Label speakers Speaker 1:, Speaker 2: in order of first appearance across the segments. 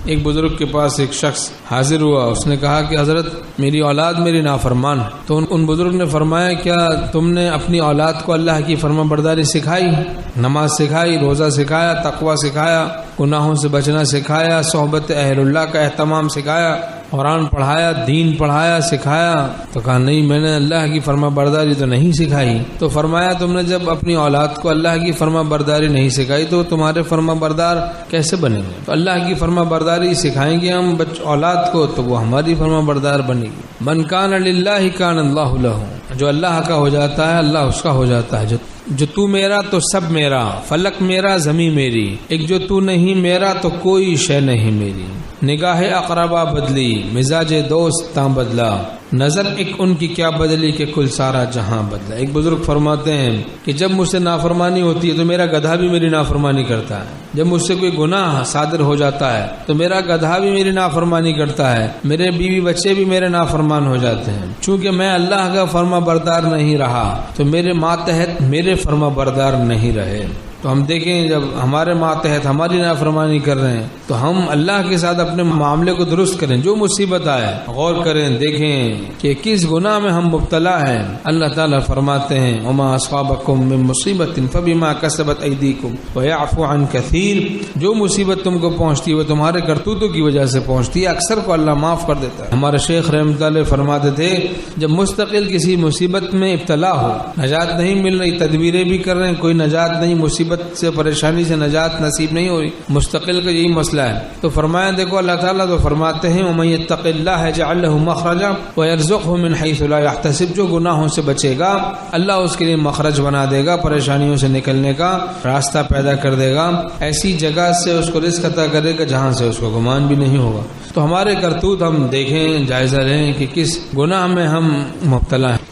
Speaker 1: ایک بزرگ کے پاس ایک شخص حاضر ہوا، اس نے کہا کہ حضرت میری اولاد میری نافرمان. تو ان بزرگ نے فرمایا کیا تم نے اپنی اولاد کو اللہ کی فرما برداری سکھائی، نماز سکھائی، روزہ سکھایا، تقوی سکھایا، گناہوں سے بچنا سکھایا، صحبت اہل اللہ کا اہتمام سکھایا، قرآن پڑھایا، دین پڑھایا، سکھایا؟ تو کہا نہیں، میں نے اللہ کی فرما برداری تو نہیں سکھائی. تو فرمایا تم نے جب اپنی اولاد کو اللہ کی فرما برداری نہیں سکھائی تو تمہارے فرما بردار کیسے بنیں گے؟ تو اللہ کی فرما برداری سکھائیں گے ہم اولاد کو تو وہ ہماری فرما بردار بنے گی. من کان للہ کان اللہ لہ، جو اللہ کا ہو جاتا ہے اللہ اس کا ہو جاتا ہے. جو تو میرا تو سب میرا، فلک میرا زمین میری، ایک جو تو نہیں میرا تو کوئی شے نہیں میری. نگاہ اقربا بدلی، مزاج دوست تاں بدلا، نظر ایک ان کی کیا بدلی کہ کل سارا جہاں بدلا. ایک بزرگ فرماتے ہیں کہ جب مجھ سے نافرمانی ہوتی ہے تو میرا گدھا بھی میری نافرمانی کرتا ہے. جب مجھ سے کوئی گناہ صادر ہو جاتا ہے تو میرا گدھا بھی میری نافرمانی کرتا ہے، میرے بیوی بچے بھی میرے نافرمان ہو جاتے ہیں. چونکہ میں اللہ کا فرما بردار نہیں رہا تو میرے ماتحت میرے فرما بردار نہیں رہے. تو ہم دیکھیں جب ہمارے ماتحت ہماری نافرمانی کر رہے ہیں تو ہم اللہ کے ساتھ اپنے معاملے کو درست کریں. جو مصیبت آئے غور کریں، دیکھیں کہ کس گناہ میں ہم مبتلا ہیں. اللہ تعالیٰ فرماتے ہیں وما اصابکم من مصیبت فبما کسبت ایدیکم ویعفو عن کثیر. جو مصیبت تم کو پہنچتی ہے وہ تمہارے کرتوتوں کی وجہ سے پہنچتی ہے، اکثر کو اللہ معاف کر دیتا ہے. ہمارے شیخ رحمۃ اللہ فرماتے تھے جب مستقل کسی مصیبت میں ابتلا ہو، نجات نہیں مل رہی، تدبیریں بھی کر رہے ہیں، کوئی نجات نہیں، مصیبت سے پریشانی سے نجات نصیب نہیں ہو رہی، مستقل کا یہی مسئلہ ہے. تو فرمایا دیکھو اللہ تعالیٰ تو فرماتے ہیں وَمَن يَتَّقِ اللَّهَ يَجْعَل لَّهُ مَخْرَجًا وَيَرْزُقْهُ مِنْ حَيْثُ لَا يَحْتَسِبْ. جو گناہوں سے بچے گا اللہ اس کے لیے مخرج بنا دے گا، پریشانیوں سے نکلنے کا راستہ پیدا کر دے گا، ایسی جگہ سے اس کو رزق عطا کرے گا جہاں سے اس کو گمان بھی نہیں ہوگا. تو ہمارے کرتوت ہم دیکھیں، جائزہ لیں کہ کس گناہ میں ہم مبتلا ہیں.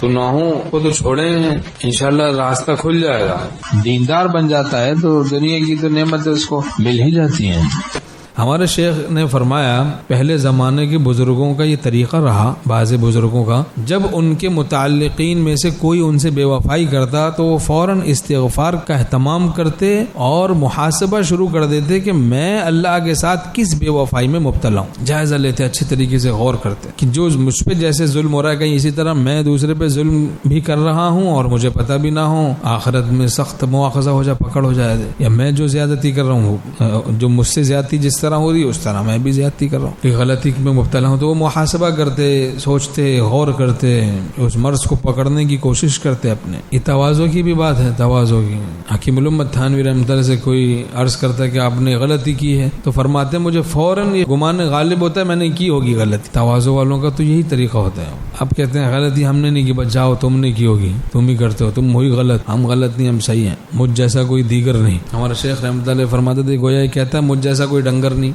Speaker 1: گناہوں کو تو چھوڑیں، انشاءاللہ راستہ کھل جائے گا. دیندار بن جاتا ہے تو دنیا کی تو نعمتیں اس کو مل ہی جاتی ہیں. ہمارے شیخ نے فرمایا پہلے زمانے کے بزرگوں کا یہ طریقہ رہا، بعض بزرگوں کا، جب ان کے متعلقین میں سے کوئی ان سے بے وفائی کرتا تو وہ فوراً استغفار کا اہتمام کرتے اور محاسبہ شروع کر دیتے کہ میں اللہ کے ساتھ کس بے وفائی میں مبتلا ہوں. جائزہ لیتے، اچھے طریقے سے غور کرتے کہ جو مجھ پہ جیسے ظلم ہو رہا ہے کہیں اسی طرح میں دوسرے پہ ظلم بھی کر رہا ہوں اور مجھے پتہ بھی نہ ہو، آخرت میں سخت مواخذہ ہو جائے، پکڑ ہو جائے، یا میں جو زیادتی کر رہا ہوں، جو مجھ سے زیادتی جس طرح ہو رہی اس طرح میں بھی زیادتی کر رہا ہوں، ایک غلطی میں مبتلا ہوں. تو وہ محاسبہ کرتے، سوچتے، غور کرتے، اس مرض کو پکڑنے کی کوشش کرتے اپنے. یہ تواضع کی بھی بات ہے، تواضع کی. حکیم الامت تھانوی رحمۃ اللہ سے کوئی عرض کرتا ہے کہ آپ نے غلطی کی ہے تو فرماتے مجھے فوراً یہ گمان غالب ہوتا ہے میں نے کی ہوگی غلطی. تواضع والوں کا تو یہی طریقہ ہوتا ہے. اب کہتے ہیں غلطی ہم نے نہیں کی، بس جاؤ تم نے کی ہوگی، تم ہی کرتے ہو، تم ہوئی غلط، ہم غلط نہیں، ہم صحیح ہیں، مجھ جیسا کوئی دیگر نہیں. ہمارا شیخ رحمۃ اللہ فرماتے تھے گویا یہ کہتا ہے مجھ جیسا کوئی ڈنگر نہیں.